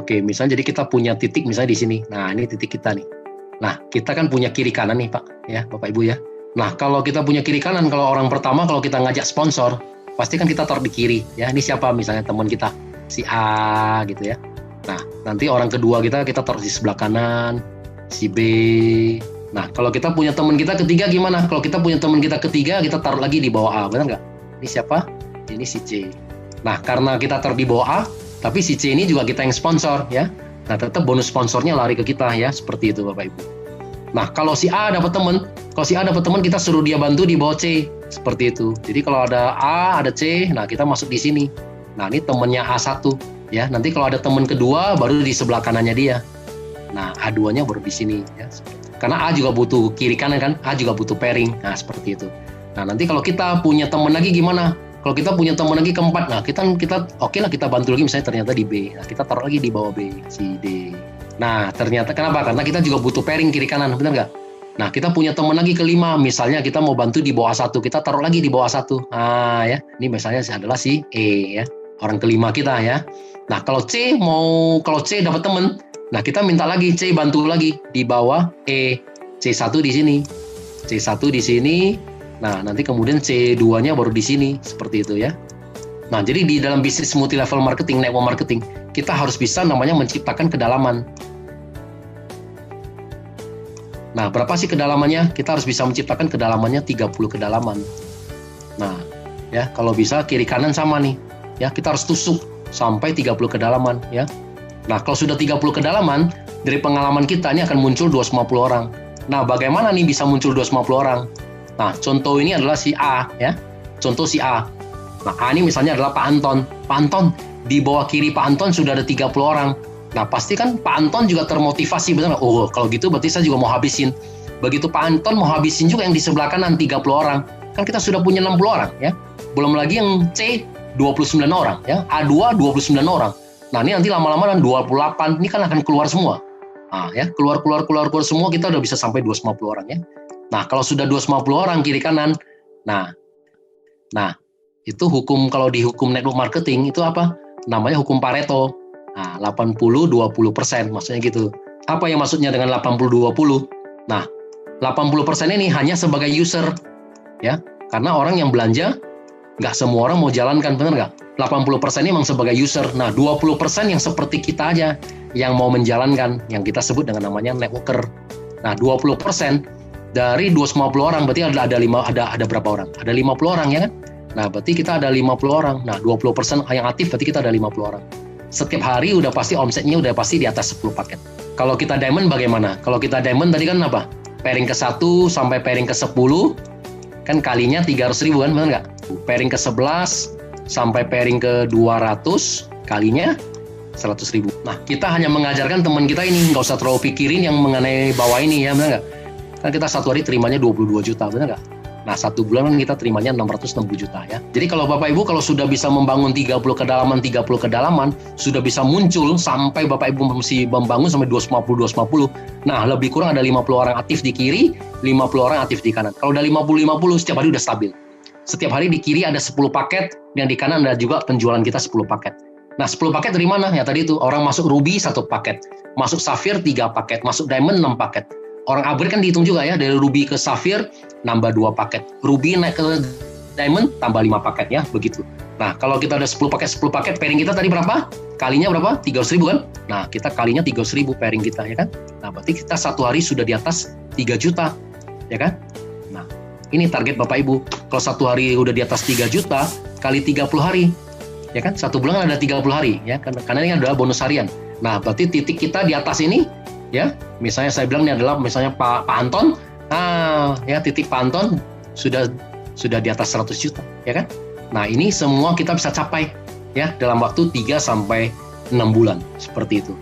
Oke, misalnya jadi kita punya titik misalnya di sini. Nah, ini titik kita nih. Nah, kita kan punya kiri kanan nih, Pak, ya, Bapak Ibu ya. Nah, kalau kita punya kiri kanan, kalau orang pertama kalau kita ngajak sponsor, pasti kan kita taruh di kiri, ya. Ini siapa misalnya teman kita, si A gitu ya. Nah, nanti orang kedua kita taruh di sebelah kanan, si B. Nah, kalau kita punya teman kita ketiga gimana? Kalau kita punya teman kita ketiga, kita taruh lagi di bawah A, benar nggak? Ini siapa? Ini si C. Nah, karena kita taruh di bawah A, tapi si C ini juga kita yang sponsor, ya. Nah, tetap bonus sponsornya lari ke kita, ya. Seperti itu, Bapak Ibu. Nah, kalau si A dapat teman, kita suruh dia bantu di bawah C. Seperti itu. Jadi, kalau ada A, ada C, nah kita masuk di sini. Nah, ini temannya A1, ya. Nanti kalau ada teman kedua, baru di sebelah kanannya dia. Nah, A2-nya baru di sini, ya. Karena A juga butuh kiri kanan, kan? A juga butuh pairing. Nah, seperti itu. Nah, nanti kalau kita punya teman lagi gimana? Kalau kita punya teman lagi keempat, nah kita oke lah kita bantu lagi misalnya ternyata di B. Nah, kita taruh lagi di bawah B, si D. Nah, ternyata kenapa? Karena kita juga butuh pairing kiri kanan, benar nggak? Nah, kita punya teman lagi kelima, misalnya kita mau bantu di bawah A1, kita taruh lagi di bawah A1. Nah, ya. Ini misalnya adalah si E, ya. Orang kelima kita, ya. Nah, kalau C dapat teman, nah kita minta lagi C bantu lagi di bawah E. C1 di sini. C1 di sini. Nah, nanti kemudian C2-nya baru di sini, seperti itu ya. Nah, jadi di dalam bisnis multi-level marketing, network marketing, kita harus bisa namanya menciptakan kedalaman. Nah, berapa sih kedalamannya? Kita harus bisa menciptakan kedalamannya 30 kedalaman. Nah, ya, kalau bisa kiri kanan sama nih. Ya, kita harus tusuk sampai 30 kedalaman, ya. Nah, kalau sudah 30 kedalaman, dari pengalaman kita ini akan muncul 250 orang. Nah, bagaimana nih bisa muncul 250 orang? Nah, contoh ini adalah si A, ya. Contoh si A. Nah, A ini misalnya adalah Pak Anton. Pak Anton, di bawah kiri Pak Anton sudah ada 30 orang. Nah, pasti kan Pak Anton juga termotivasi, benar nggak? Oh, kalau gitu berarti saya juga mau habisin. Begitu Pak Anton mau habisin juga yang di sebelah kanan 30 orang. Kan kita sudah punya 60 orang, ya. Belum lagi yang C, 29 orang, ya. A2, 29 orang. Nah, ini nanti lama-lama 28, ini kan akan keluar semua. Nah, ya, keluar semua, kita udah bisa sampai 250 orang, ya. Nah, kalau sudah 250 orang kiri kanan, nah, itu hukum, kalau di hukum network marketing itu apa? Namanya hukum Pareto. Nah, 80-20%, maksudnya gitu. Apa yang maksudnya dengan 80-20? Nah, 80% ini hanya sebagai user, ya, karena orang yang belanja, nggak semua orang mau jalankan, benar nggak? 80% ini memang sebagai user. Nah, 20% yang seperti kita aja, yang mau menjalankan, yang kita sebut dengan namanya networker. Nah, 20% dari 250 orang, berarti ada berapa orang? Ada 50 orang, ya kan? Nah, berarti kita ada 50 orang. Nah, 20% yang aktif, berarti kita ada 50 orang. Setiap hari udah pasti omsetnya udah pasti di atas 10 paket. Kalau kita diamond bagaimana? Kalau kita diamond tadi kan apa? Pairing ke 1 sampai pairing ke 10, kan kalinya 300.000 kan, benar nggak? Pairing ke 11 sampai pairing ke 200, kalinya 100.000. Nah, kita hanya mengajarkan teman kita ini, nggak usah terlalu pikirin yang mengenai bawah ini, ya, benar nggak? Kan kita satu hari terimanya 22 juta, benar nggak? Nah, satu bulan kan kita terimanya 660 juta, ya. Jadi kalau Bapak Ibu, kalau sudah bisa membangun 30 kedalaman, sudah bisa muncul sampai Bapak Ibu mesti membangun sampai 250. Nah, lebih kurang ada 50 orang aktif di kiri, 50 orang aktif di kanan. Kalau udah 50, setiap hari udah stabil. Setiap hari di kiri ada 10 paket, yang di kanan ada juga penjualan kita 10 paket. Nah, 10 paket dari mana? Ya tadi itu, orang masuk Ruby 1 paket, masuk Sapphire 3 paket, masuk Diamond 6 paket. Orang upgrade kan dihitung juga, ya, dari Ruby ke Sapphire nambah 2 paket, Ruby naik ke Diamond tambah 5 paket, ya, begitu. Nah, kalau kita ada 10 paket, pairing kita tadi berapa? Kalinya berapa? 300.000 kan? Nah, kita kalinya 300.000 pairing kita, ya kan? Nah, berarti kita satu hari sudah di atas 3 juta, ya kan? Nah, ini target Bapak Ibu. Kalau satu hari udah di atas 3 juta, kali 30 hari, ya kan? Satu bulan ada 30 hari, ya, karena ini adalah bonus harian. Nah, berarti titik kita di atas ini, ya, misalnya saya bilang ini adalah misalnya Pak Anton, ya, titik Pak Anton sudah di atas 100 juta, ya kan? Nah, ini semua kita bisa capai, ya, dalam waktu 3 sampai 6 bulan, seperti itu.